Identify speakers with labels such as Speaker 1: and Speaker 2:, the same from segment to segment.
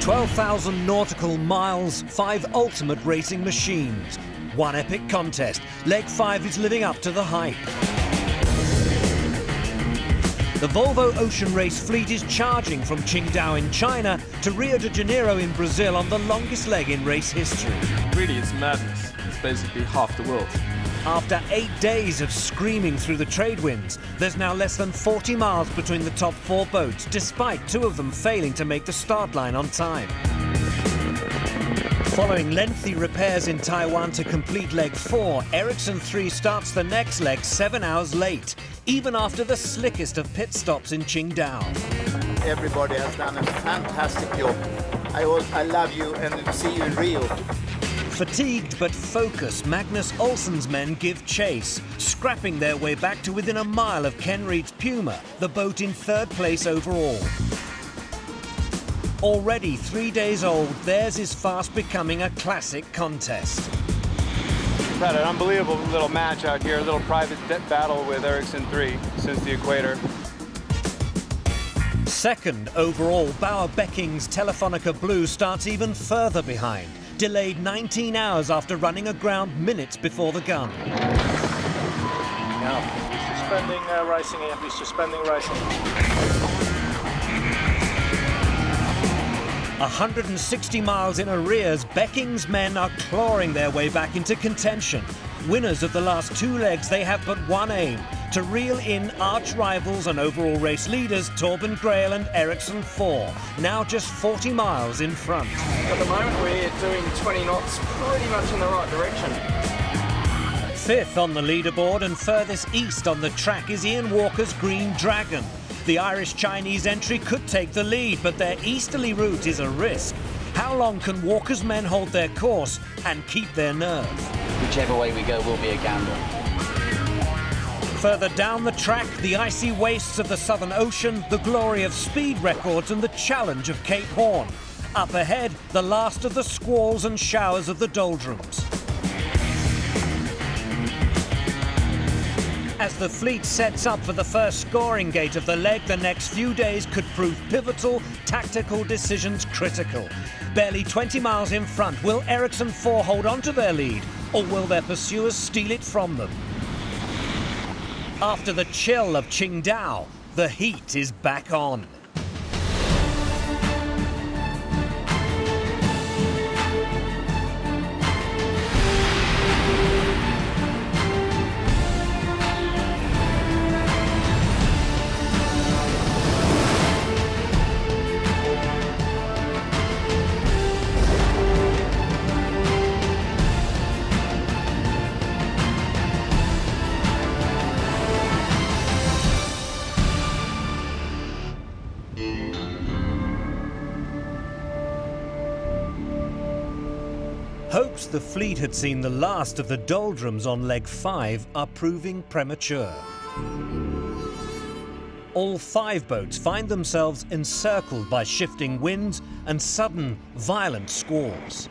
Speaker 1: 12,000 nautical miles, 5 ultimate racing machines. One epic contest. Leg 5 is living up to the hype. The Volvo ocean race fleet is charging from Qingdao in China to Rio de Janeiro in Brazil on the longest leg in race history.
Speaker 2: Really, it's madness. It's basically half the world.
Speaker 1: After 8 days of screaming through the trade winds, there's now less than 40 miles between the top 4 boats, despite 2 of them failing to make the start line on time. Following lengthy repairs in Taiwan to complete leg 4, Ericsson 3 starts the next leg 7 hours late, even after the slickest of pit stops in Qingdao.
Speaker 3: Everybody has done a fantastic job. I love you and see you in Rio.
Speaker 1: Fatigued but focused, Magnus Olsen's men give chase, scrapping their way back to within a mile of Ken Reed's Puma, the boat in 3rd place overall. Already 3 days old, theirs is fast becoming a classic contest.
Speaker 4: We've had an unbelievable little match out here, a little private battle with Ericsson 3 since the equator.
Speaker 1: 2nd overall, Bauer Becking's Telefonica Blue starts even further behind, delayed 19 hours after running aground minutes before the gun.
Speaker 5: Now, suspending racing here, he's suspending racing.
Speaker 1: 160 miles in arrears, Becking's men are clawing their way back into contention. Winners of the last 2 legs, they have but one aim, to reel in arch rivals and overall race leaders Torben Grail and Ericsson 4, now just 40 miles in front.
Speaker 6: At the moment we're doing 20 knots pretty much in the right direction.
Speaker 1: 5th on the leaderboard and furthest east on the track is Ian Walker's Green Dragon. The Irish-Chinese entry could take the lead, but their easterly route is a risk. How long can Walker's men hold their course and keep their nerve?
Speaker 7: Whichever way we go will be a gamble.
Speaker 1: Further down the track, the icy wastes of the Southern Ocean, the glory of speed records and the challenge of Cape Horn. Up ahead, the last of the squalls and showers of the doldrums. As the fleet sets up for the first scoring gate of the leg, the next few days could prove pivotal, tactical decisions critical. Barely 20 miles in front, will Ericsson 4 hold on to their lead, or will their pursuers steal it from them? After the chill of Qingdao, the heat is back on. Hopes the fleet had seen the last of the doldrums on leg 5 are proving premature. All 5 boats find themselves encircled by shifting winds and sudden, violent squalls.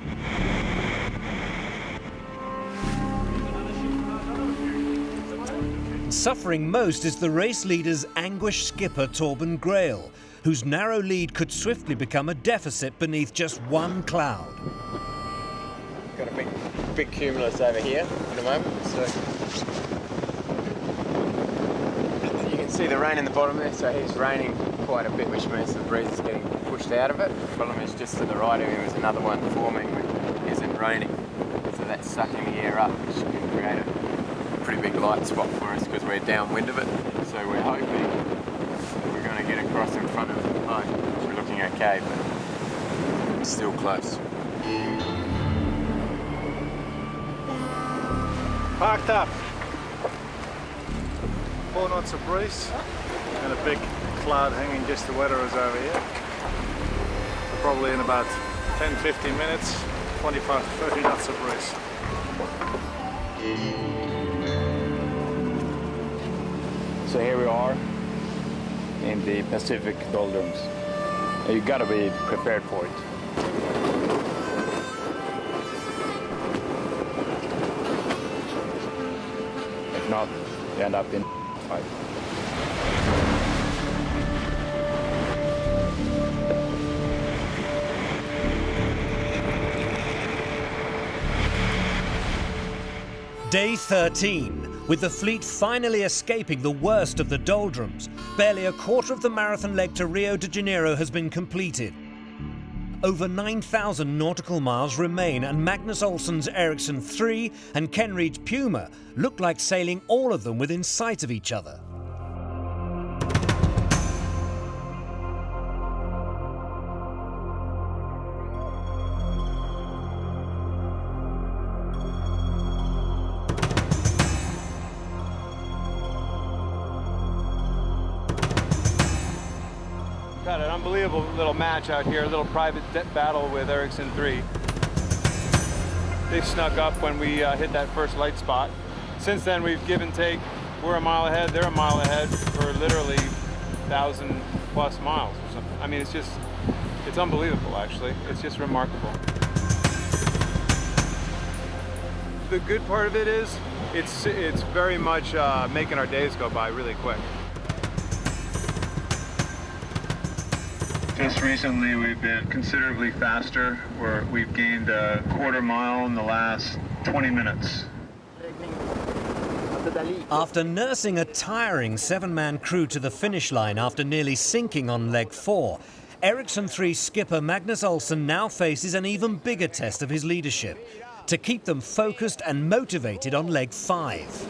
Speaker 1: Suffering most is the race leader's anguished skipper Torben Grail, whose narrow lead could swiftly become a deficit beneath just one cloud.
Speaker 4: Got a big cumulus over here at the moment, so you can see the rain in the bottom there, so it's raining quite a bit, which means the breeze is getting pushed out of it. The problem is just to the right of him is another one forming which isn't raining, so that's sucking the air up, which can create a pretty big light spot for us because we're downwind of it. So we're hoping that we're going to get across in front of the boat, which we're looking okay, but it's still close.
Speaker 5: Parked up. 4 knots of breeze and a big cloud hanging just to weather us over here. So probably in about 10-15 minutes, 25-30 knots of breeze.
Speaker 4: So here we are in the Pacific doldrums. You gotta be prepared for it. If not, you end up in fight.
Speaker 1: Day 13, with the fleet finally escaping the worst of the doldrums. Barely a quarter of the marathon leg to Rio de Janeiro has been completed. Over 9,000 nautical miles remain, and Magnus Olsson's Ericsson 3 and Ken Reed's Puma look like sailing all of them within sight of each other.
Speaker 8: Got an unbelievable little match out here, a little private battle with Ericsson 3. They snuck up when we hit that first light spot. Since then, we've give and take. We're a mile ahead, they're a mile ahead for literally 1,000+ miles or something. I mean, it's unbelievable, actually. It's just remarkable. The good part of it is, it's very much making our days go by really quick. Just recently, we've been considerably faster. We've gained a quarter mile in the last 20 minutes.
Speaker 1: After nursing a tiring 7-man crew to the finish line after nearly sinking on leg 4, Ericsson 3 skipper Magnus Olsson now faces an even bigger test of his leadership, to keep them focused and motivated on leg 5.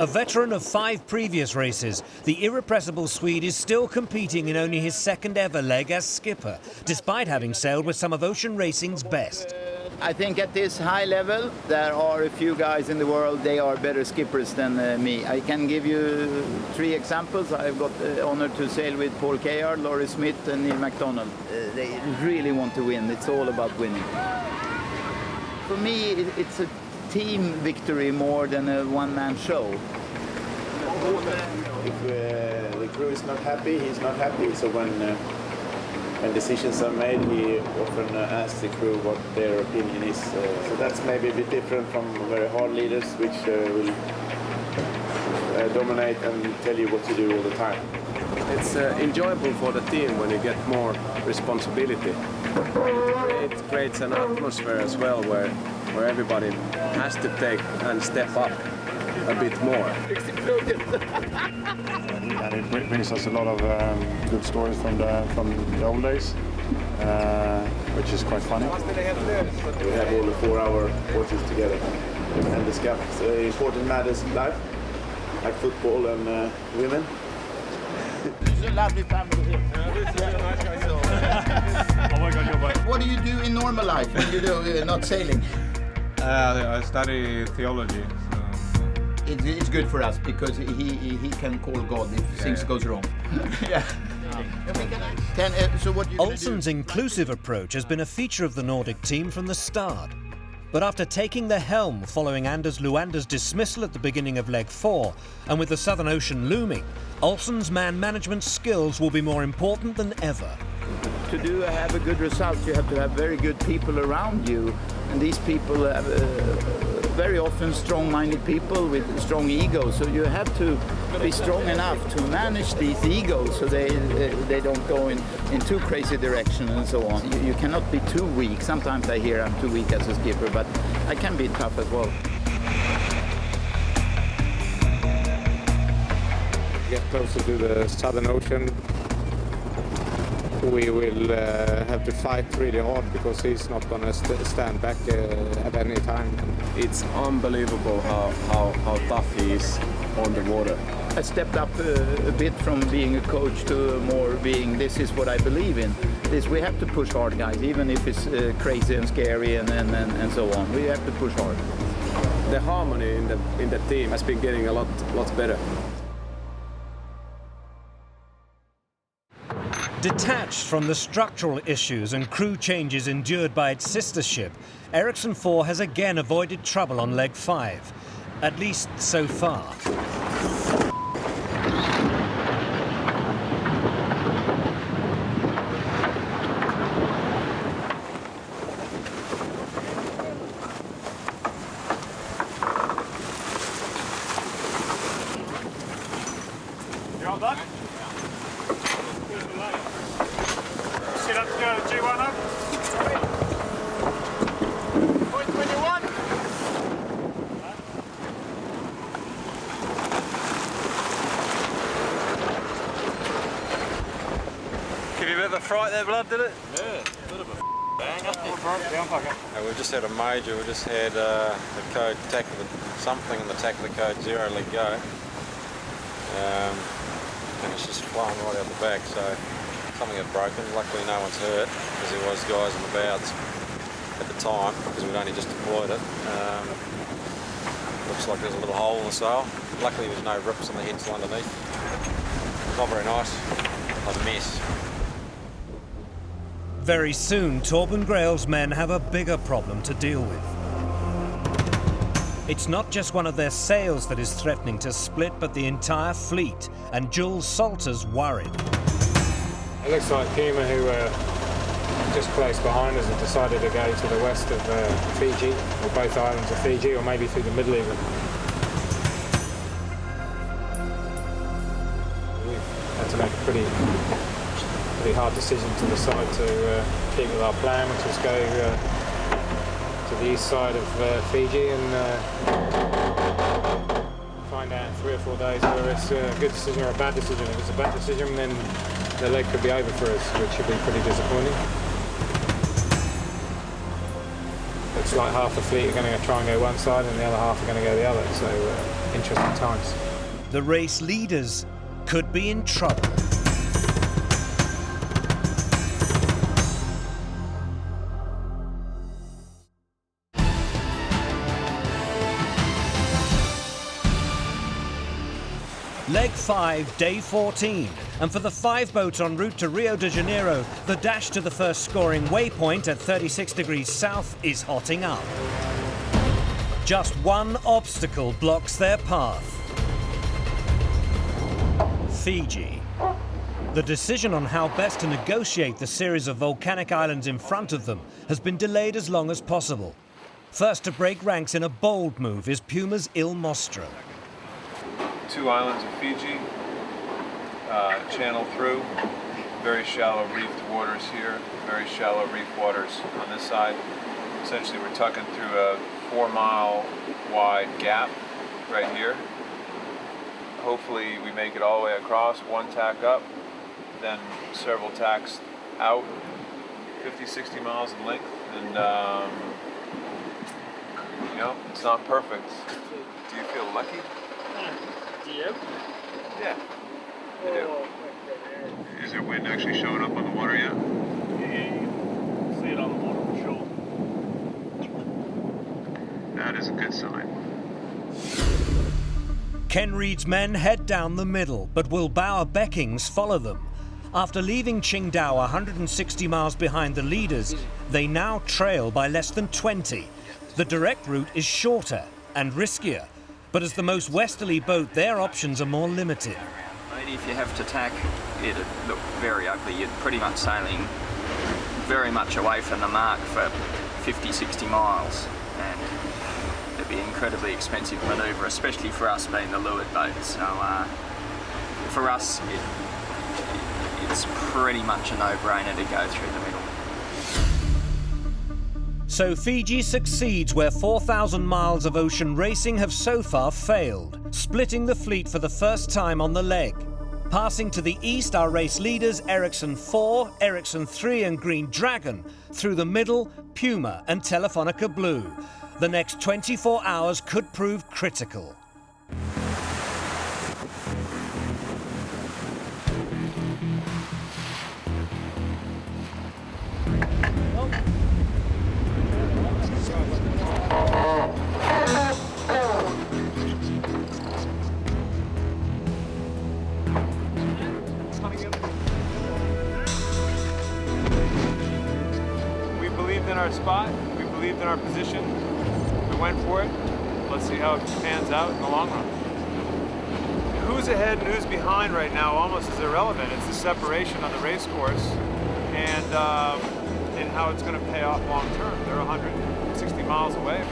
Speaker 1: A veteran of 5 previous races, the irrepressible Swede is still competing in only his second ever leg as skipper, despite having sailed with some of ocean racing's best.
Speaker 3: I think at this high level, there are a few guys in the world, they are better skippers than me. I can give you 3 examples. I've got the honor to sail with Paul Kayard, Laurie Smith and Neil MacDonald. They really want to win. It's all about winning. For me, it's a team victory more than a one-man show.
Speaker 9: If the crew is not happy, he's not happy. So when decisions are made, he often asks the crew what their opinion is. So that's maybe a bit different from very hard leaders, which will dominate and tell you what to do all the time.
Speaker 10: It's enjoyable for the team when you get more responsibility. It creates an atmosphere as well where everybody has to take and step up a bit more.
Speaker 5: And it brings us a lot of good stories from the old days, which is quite funny.
Speaker 9: We have all the 4-hour courses together and discuss important matters in life, like football and women.
Speaker 3: It's a lovely family here. What do you do in normal life when you do not sailing?
Speaker 8: I study theology.
Speaker 3: It's good for us because he can call God if things goes wrong. Yeah. So what
Speaker 1: Olsson's inclusive approach has been a feature of the Nordic team from the start. But after taking the helm following Anders Luander's dismissal at the beginning of leg 4, and with the Southern Ocean looming, Olsson's man management skills will be more important than ever.
Speaker 3: To have a good result, you have to have very good people around you, and these people have very often strong-minded people with strong egos. So you have to be strong enough to manage these egos so they don't go in too crazy direction and so on. You cannot be too weak. Sometimes I hear I'm too weak as a skipper, but I can be tough as well.
Speaker 10: Get closer to the Southern Ocean. We will have to fight really hard because he's not going to stand back at any time. It's unbelievable how tough he is on the water.
Speaker 3: I stepped up a bit from being a coach to more being, this is what I believe in. We have to push hard, guys, even if it's crazy and scary and so on. We have to push hard.
Speaker 10: The harmony in the team has been getting a lot better.
Speaker 1: Detached from the structural issues and crew changes endured by its sister ship, Ericsson 4 has again avoided trouble on leg 5, at least so far.
Speaker 5: You all done? See that G1 up?
Speaker 3: Point 21!
Speaker 8: Give you a bit of a fright there, blood, did it?
Speaker 11: Yeah, a bit of a banger.
Speaker 12: We've just had a major, we just had the code something in the tack of the code 0 let go. And it's just flying right out the back, so something had broken. Luckily no one's hurt, because there was guys on the bows at the time, because we'd only just deployed it. Looks like there's a little hole in the sail. Luckily there's no rips on the headsel underneath. Not very nice, a mess.
Speaker 1: Very soon, Torben Grail's men have a bigger problem to deal with. It's not just one of their sails that is threatening to split, but the entire fleet, and Jules Salter's worried.
Speaker 13: It looks like Puma, who were just close behind us, have decided to go to the west of Fiji, or both islands of Fiji, or maybe through the middle even. We've had to make a pretty hard decision to decide to keep with our plan, which is go to the east side of Fiji and find out in 3 or 4 days whether it's a good decision or a bad decision. If it's a bad decision, then the leg could be over for us, which would be pretty disappointing. Looks like half the fleet are going to try and go one side and the other half are going to go the other, so interesting times.
Speaker 1: The race leaders could be in trouble. Leg 5, day 14, and for the 5 boats en route to Rio de Janeiro, the dash to the first scoring waypoint at 36 degrees south is hotting up. Just one obstacle blocks their path. Fiji. The decision on how best to negotiate the series of volcanic islands in front of them has been delayed as long as possible. First to break ranks in a bold move is Puma's Il Mostro.
Speaker 8: 2 islands of Fiji, channel through, very shallow reefed waters here, very shallow reef waters on this side. Essentially we're tucking through a 4-mile wide gap right here. Hopefully we make it all the way across, 1 tack up, then several tacks out, 50-60 miles in length, and you know, it's not perfect. Do you feel lucky?
Speaker 5: Yep.
Speaker 8: Yeah, I do. Is there wind actually showing up on the water yet?
Speaker 5: Yeah, you can see it on the water for sure.
Speaker 8: That is a good sign.
Speaker 1: Ken Reed's men head down the middle, but will Bauer Beckings follow them? After leaving Qingdao 160 miles behind the leaders, they now trail by less than 20. The direct route is shorter and riskier, but as the most westerly boat, their options are more limited.
Speaker 6: If you have to tack, it'd look very ugly. You're pretty much sailing very much away from the mark for 50-60 miles, and it'd be an incredibly expensive manoeuvre, especially for us being the leeward boat. So for us, it's pretty much a no-brainer to go through the middle.
Speaker 1: So Fiji succeeds where 4,000 miles of ocean racing have so far failed, splitting the fleet for the first time on the leg. Passing to the east are race leaders Ericsson 4, Ericsson 3 and Green Dragon. Through the middle, Puma and Telefonica Blue. The next 24 hours could prove critical.
Speaker 8: We believed in our spot, we believed in our position, we went for it. Let's see how it pans out in the long run. Who's ahead and who's behind right now almost is irrelevant. It's the separation on the race course and how it's going to pay off long term. They're 160 miles away.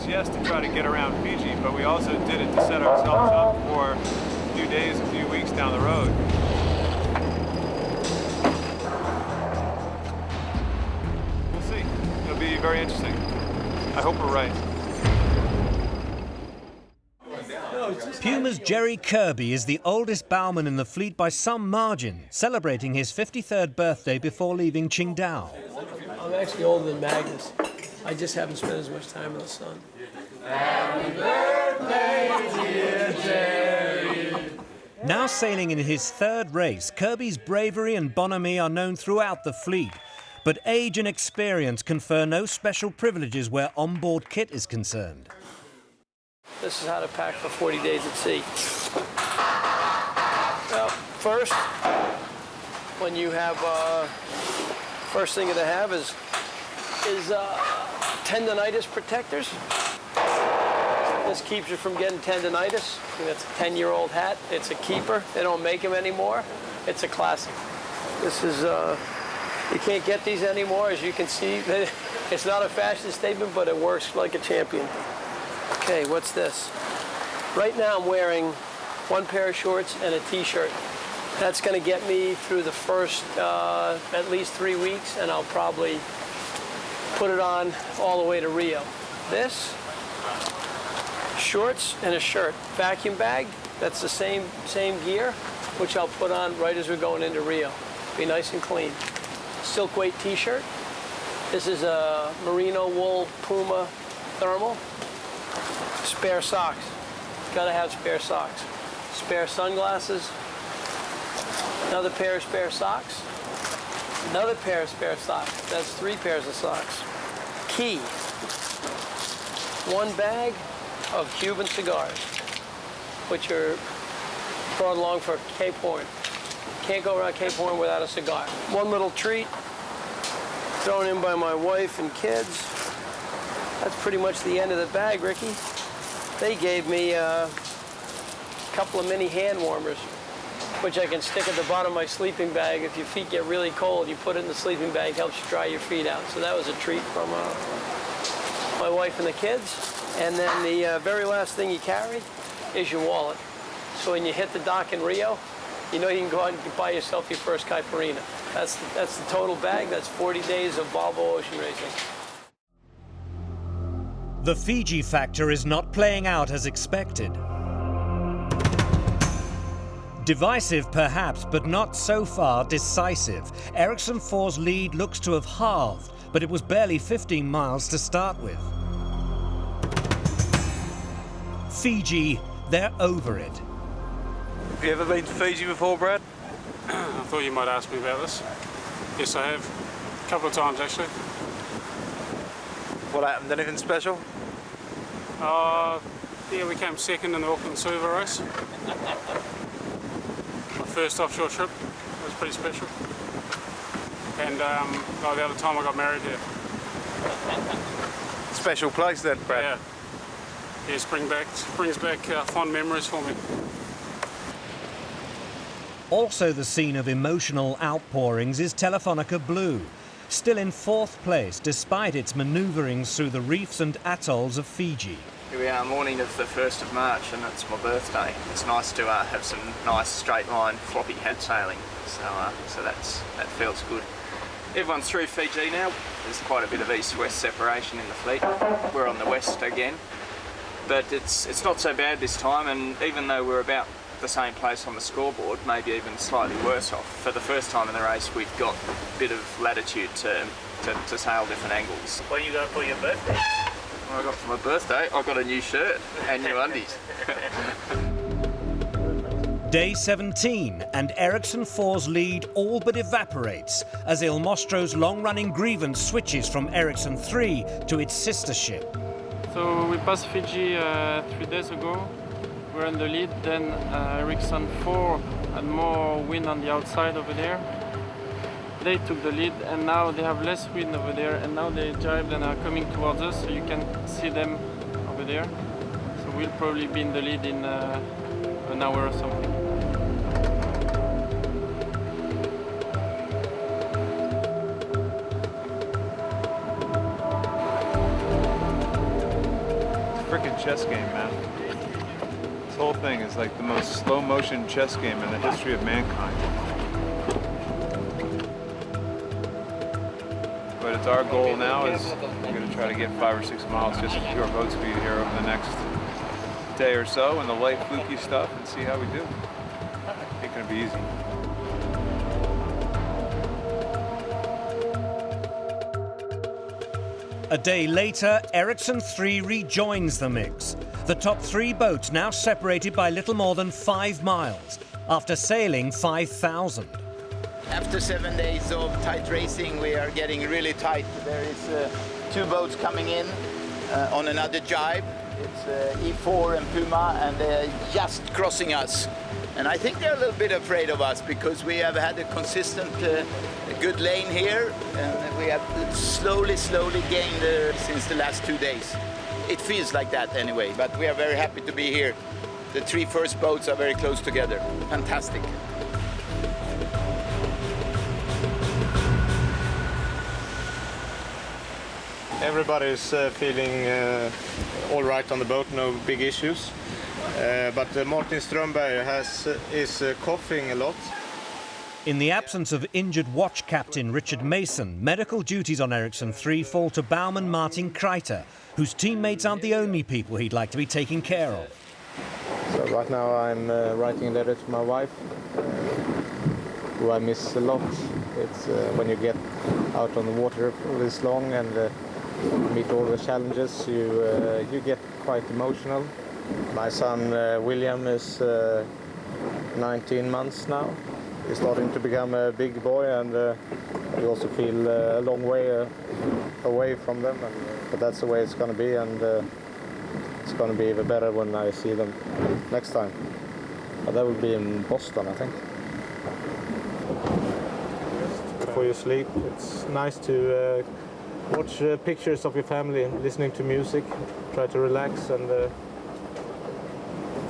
Speaker 8: Yes, to try to get around Fiji, but we also did it to set ourselves up for a few days, a few weeks down the road. We'll see. It'll be very interesting. I hope we're right.
Speaker 1: Puma's Jerry Kirby is the oldest bowman in the fleet by some margin, celebrating his 53rd birthday before leaving Qingdao.
Speaker 14: I'm actually older than Magnus. I just haven't spent as much time with the sun. Happy birthday, dear Jerry.
Speaker 1: Now sailing in his third race, Kirby's bravery and bonhomie are known throughout the fleet. But age and experience confer no special privileges where onboard kit is concerned.
Speaker 14: This is how to pack for 40 days at sea. Well, first, when you have, first thing to have is tendinitis protectors. This keeps you from getting tendinitis. It's a 10-year-old hat. It's a keeper. They don't make them anymore. It's a classic. This is, you can't get these anymore, as you can see. It's not a fashion statement, but it works like a champion. Okay, what's this? Right now I'm wearing one pair of shorts and a t-shirt. That's going to get me through the first at least 3 weeks, and I'll probably put it on all the way to Rio. This, shorts and a shirt. Vacuum bag, that's the same gear, which I'll put on right as we're going into Rio. Be nice and clean. Silk weight t-shirt. This is a merino wool Puma thermal. Spare socks. Gotta have spare socks. Spare sunglasses. Another pair of spare socks. Another pair of spare socks. That's 3 pairs of socks. Key. 1 bag of Cuban cigars, which are brought along for Cape Horn. Can't go around Cape Horn without a cigar. 1 little treat thrown in by my wife and kids. That's pretty much the end of the bag, Ricky. They gave me a couple of mini hand warmers, which I can stick at the bottom of my sleeping bag. If your feet get really cold, you put it in the sleeping bag, helps you dry your feet out. So that was a treat from my wife and the kids. And then the very last thing you carry is your wallet. So when you hit the dock in Rio, you know you can go out and buy yourself your first caipirinha. That's the total bag. That's 40 days of Volvo ocean racing.
Speaker 1: The Fiji factor is not playing out as expected. Divisive perhaps, but not so far decisive. Ericsson 4's lead looks to have halved, but it was barely 15 miles to start with. Fiji, they're over it.
Speaker 15: Have you ever been to Fiji before, Brad?
Speaker 16: I thought you might ask me about this. Yes, I have. A couple of times, actually.
Speaker 15: What happened? Anything special?
Speaker 16: Yeah, we came second in the Auckland Silver race. My first offshore trip was pretty special. And the other time I got married here.
Speaker 15: Special place then, Brad?
Speaker 16: Yeah. Yeah, brings back fond memories for me.
Speaker 1: Also the scene of emotional outpourings is Telefonica Blue, still in 4th place despite its manoeuvrings through the reefs and atolls of Fiji.
Speaker 6: Here we are, morning of the 1st of March, and it's my birthday. It's nice to have some nice straight line floppy head sailing, so that feels good. Everyone's through Fiji now. There's quite a bit of east-west separation in the fleet. We're on the west again, but it's not so bad this time, and even though we're about the same place on the scoreboard, maybe even slightly worse off, for the first time in the race we've got a bit of latitude to sail different angles.
Speaker 11: What are you going for your birthday?
Speaker 6: What I got for my birthday? I got a new shirt and new undies.
Speaker 1: Day 17, and Ericsson 4's lead all but evaporates as Il Mostro's long-running grievance switches from Ericsson 3 to its sister ship.
Speaker 17: So we passed Fiji 3 days ago. We're in the lead, then Ericsson 4 had more wind on the outside over there. They took the lead, and now they have less wind over there, and now they jibed and are coming towards us, so you can see them over there. So we'll probably be in the lead in an hour or something.
Speaker 5: It's a freaking chess game, man. This whole thing is like the most slow motion chess game in the history of mankind. But it's our goal now is we're going to try to get 5 or 6 miles just pure boat speed here over the next
Speaker 8: day or so in the light fluky stuff and see how we do. Ain't gonna be easy.
Speaker 1: A day later, Ericsson 3 rejoins the mix. The top 3 boats now separated by little more than 5 miles, after sailing 5,000.
Speaker 3: After 7 days of tight racing, we are getting really tight. There is 2 boats coming in on another jibe. It's E4 and Puma, and they're just crossing us. And I think they're a little bit afraid of us because we have had a consistent, good lane here, and we have slowly gained since the last 2 days. It feels like that anyway, but we are very happy to be here. The 3 first boats are very close together. Fantastic.
Speaker 13: Everybody's feeling all right on the boat, no big issues. But Martin Strömberg is coughing a lot.
Speaker 1: In the absence of injured watch captain Richard Mason, medical duties on Ericsson 3 fall to bowman Martin Kreiter, whose teammates aren't the only people he'd like to be taking care of.
Speaker 13: So right now I'm writing a letter to my wife, who I miss a lot. It's when you get out on the water for this long and meet all the challenges, you get quite emotional. My son William is 19 months now. He's starting to become a big boy, and you also feel a long way away from them. But that's the way it's going to be, and it's going to be even better when I see them next time. But that will be in Boston, I think. Before you sleep, it's nice to watch pictures of your family, listening to music, try to relax and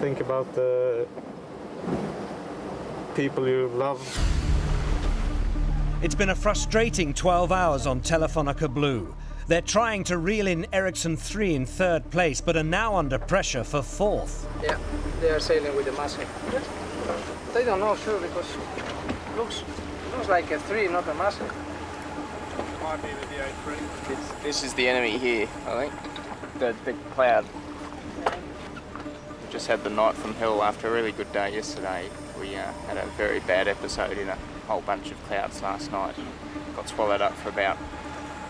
Speaker 13: think about the people you love.
Speaker 1: It's been a frustrating 12 hours on Telefonica Blue. They're trying to reel in Ericsson 3 in 3rd place, but are now under pressure for 4th.
Speaker 18: Yeah, they are sailing with the Massey. They don't know, sure, because it looks like a 3, not a Massey.
Speaker 8: Might be the A3.
Speaker 4: This is the enemy here, I think. The cloud. We just had the night from hell after a really good day yesterday. We had a very bad episode in a whole bunch of clouds last night. Got swallowed up for about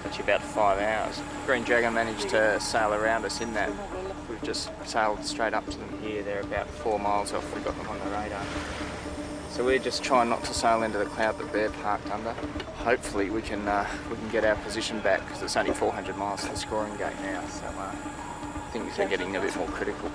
Speaker 4: 5 hours. Green Dragon managed to sail around us in that. We've just sailed straight up to them here. They're about 4 miles off. We got them on the radar. So we're just trying not to sail into the cloud that they're parked under. Hopefully we can get our position back, because it's only 400 miles to the scoring gate now. So things are getting a bit more critical.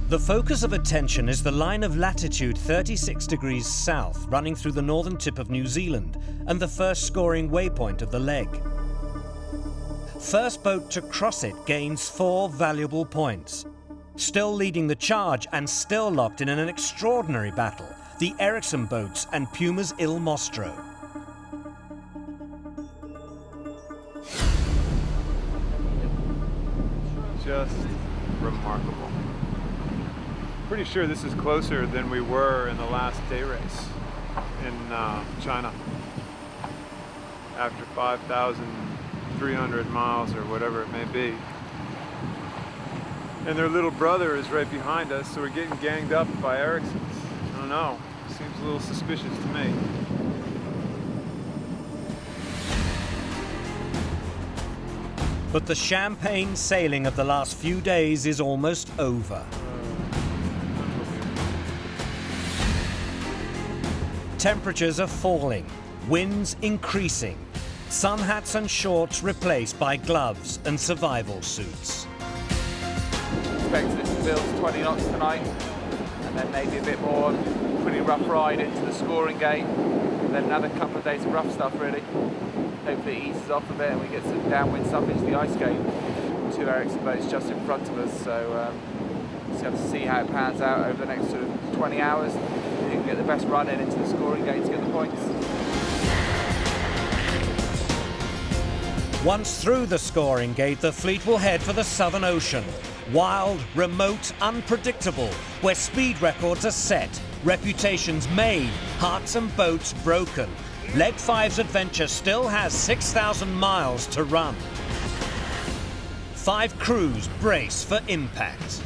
Speaker 1: The focus of attention is the line of latitude 36 degrees south running through the northern tip of New Zealand and the first scoring waypoint of the leg. First boat to cross it gains 4 valuable points. Still leading the charge and still locked in an extraordinary battle, the Ericsson boats and Puma's Il Mostro.
Speaker 8: Just remarkable. Pretty sure this is closer than we were in the last day race in China. After 5,300 miles or whatever it may be. And their little brother is right behind us, so we're getting ganged up by Ericssons. I don't know, seems a little suspicious to me.
Speaker 1: But the champagne sailing of the last few days is almost over. Temperatures are falling, winds increasing, sun hats and shorts replaced by gloves and survival suits.
Speaker 19: Expect this to build to 20 knots tonight, and then maybe a bit more pretty rough ride into the scoring gate, and then another couple of days of rough stuff really. Hopefully it eases off a bit and we get some downwind stuff into the ice gate. 2 Ericsson boats just in front of us, so just have to see how it pans out over the next sort of 20 hours. You can get the best run in into the scoring gate to get the points.
Speaker 1: Once through the scoring gate, the fleet will head for the Southern Ocean. Wild, remote, unpredictable, where speed records are set, reputations made, hearts and boats broken. Leg 5's adventure still has 6,000 miles to run. 5 crews brace for impact.